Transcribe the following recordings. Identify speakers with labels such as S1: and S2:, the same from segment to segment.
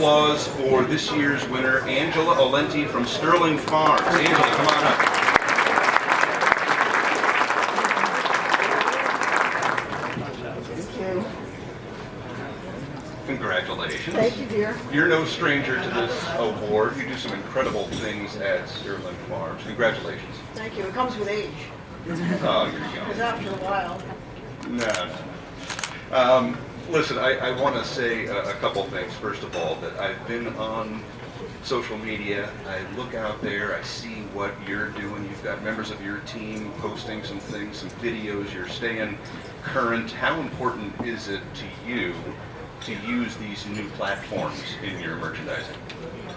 S1: applause for this year's winner, Angela Aulenti from Sterling Farms. Angela, come on up.
S2: Thank you.
S1: Congratulations.
S2: Thank you, dear.
S1: You're no stranger to this award. You do some incredible things at Sterling Farms. Congratulations.
S2: Thank you. It comes with age.
S1: Oh, you're young.
S2: Because after a while.
S1: No. Listen, I want to say a couple things. First of all, that I've been on social media. I look out there. I see what you're doing. You've got members of your team posting some things, some videos. You're staying current. How important is it to you to use these new platforms in your merchandising?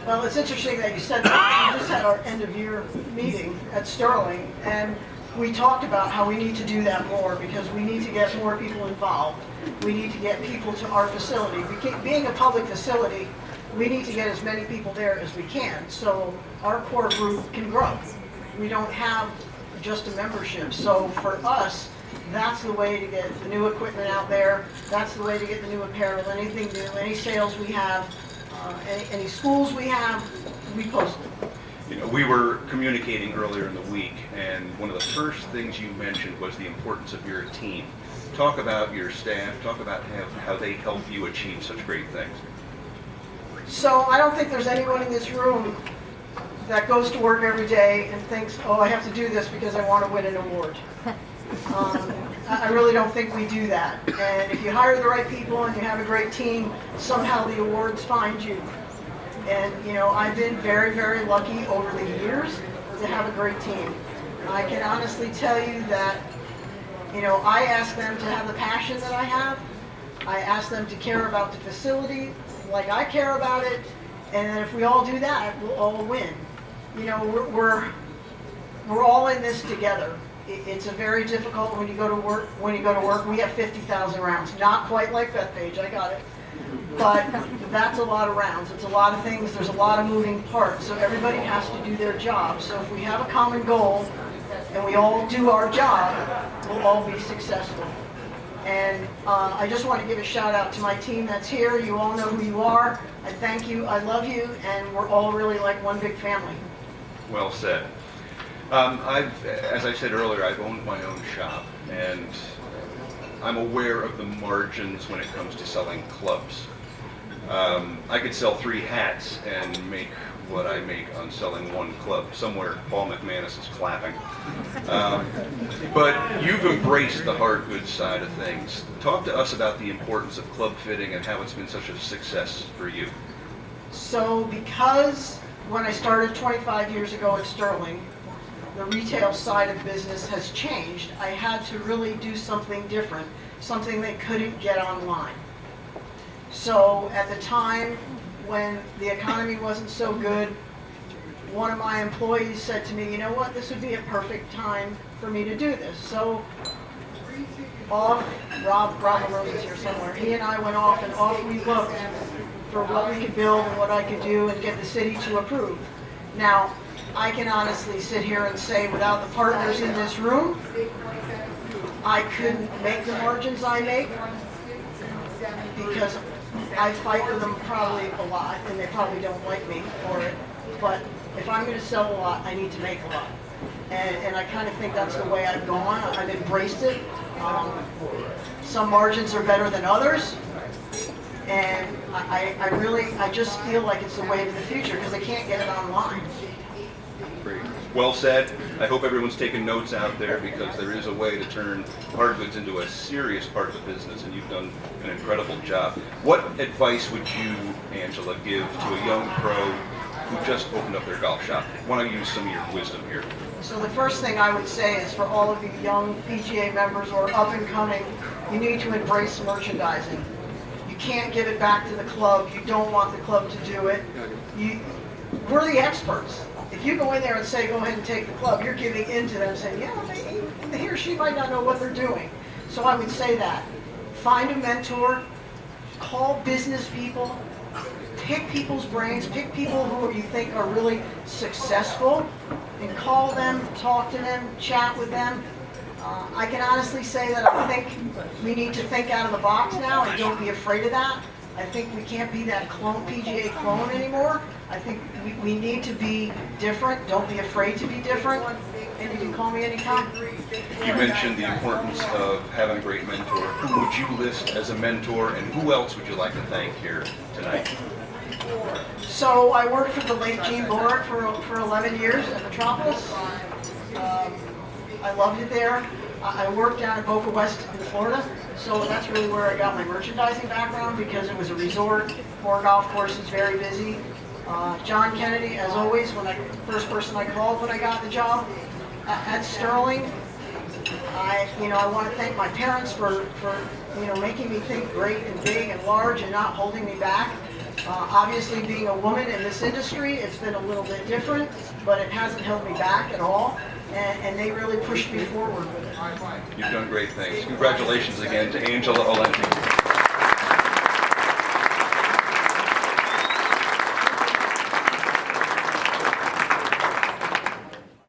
S2: Well, it's interesting that you said that. We just had our end of year meeting at Sterling, and we talked about how we need to do that more because we need to get more people involved. We need to get people to our facility. Being a public facility, we need to get as many people there as we can so our core group can grow. We don't have just a membership. So for us, that's the way to get the new equipment out there. That's the way to get the new apparel, anything new, any sales we have, any schools we have, we post them.
S1: You know, we were communicating earlier in the week, and one of the first things you mentioned was the importance of your team. Talk about your staff, talk about how they help you achieve such great things.
S2: So I don't think there's anyone in this room that goes to work every day and thinks, oh, I have to do this because I want to win an award. I really don't think we do that. And if you hire the right people and you have a great team, somehow the awards find you. And, you know, I've been very, very lucky over the years to have a great team. I can honestly tell you that, you know, I ask them to have the passion that I have. I ask them to care about the facility like I care about it. And then if we all do that, we'll all win. You know, we're all in this together. It's a very difficult when you go to work. We have 50,000 rounds. Not quite like Bethpage, I got it. But that's a lot of rounds. It's a lot of things. There's a lot of moving parts. So everybody has to do their job. So if we have a common goal and we all do our job, we'll all be successful. And I just want to give a shout out to my team that's here. You all know who you are. I thank you. I love you. And we're all really like one big family.
S1: Well said. As I said earlier, I've owned my own shop, and I'm aware of the margins when it comes to selling clubs. I could sell 3 hats and make what I make on selling 1 club. Somewhere Paul McManus is clapping. But you've embraced the hard goods side of things. Talk to us about the importance of club fitting and how it's been such a success for you.
S2: So because when I started 25 years ago at Sterling, the retail side of business has changed. I had to really do something different, something they couldn't get online. So at the time when the economy wasn't so good, one of my employees said to me, you know what, this would be a perfect time for me to do this. So Rob Rose here somewhere, he and I went off and off we looked for what we could build and what I could do and get the city to approve. Now, I can honestly sit here and say without the partners in this room, I couldn't make the margins I make because I fight with them probably a lot and they probably don't like me for it. But if I'm going to sell a lot, I need to make a lot. And I kind of think that's the way I've gone. I've embraced it. Some margins are better than others. And I just feel like it's the way of the future because I can't get it online.
S1: Great. Well said. I hope everyone's taking notes out there because there is a way to turn hard goods into a serious part of the business, and you've done an incredible job. What advice would you, Angela, give to a young pro who just opened up their golf shop? I want to use some of your wisdom here.
S2: So the first thing I would say is for all of you young PGA members or up and coming, you need to embrace merchandising. You can't give it back to the club. You don't want the club to do it. We're the experts. If you go in there and say, go ahead and take the club, you're giving in to them saying, yeah, he or she might not know what they're doing. So I would say that. Find a mentor, call business people, pick people's brains, pick people who you think are really successful, and call them, talk to them, chat with them. I can honestly say that I think we need to think out of the box now and don't be afraid of that. I think we can't be that clone, PGA clone anymore. I think we need to be different. Don't be afraid to be different. And you can call me anytime.
S1: You mentioned the importance of having a great mentor. Who would you list as a mentor, and who else would you like to thank here tonight?
S2: So I worked for the late Gene Bullard for 11 years at Metropolis. I loved it there. I worked down at Boca West in Florida, so that's really where I got my merchandising background because it was a resort, 4 golf courses, very busy. John Kennedy, as always, first person I called when I got the job. At Sterling, I want to thank my parents for making me think great and big and large and not holding me back. Obviously, being a woman in this industry, it's been a little bit different, but it hasn't held me back at all. And they really pushed me forward with it.
S1: You've done great things. Congratulations again to Angela Aulenti.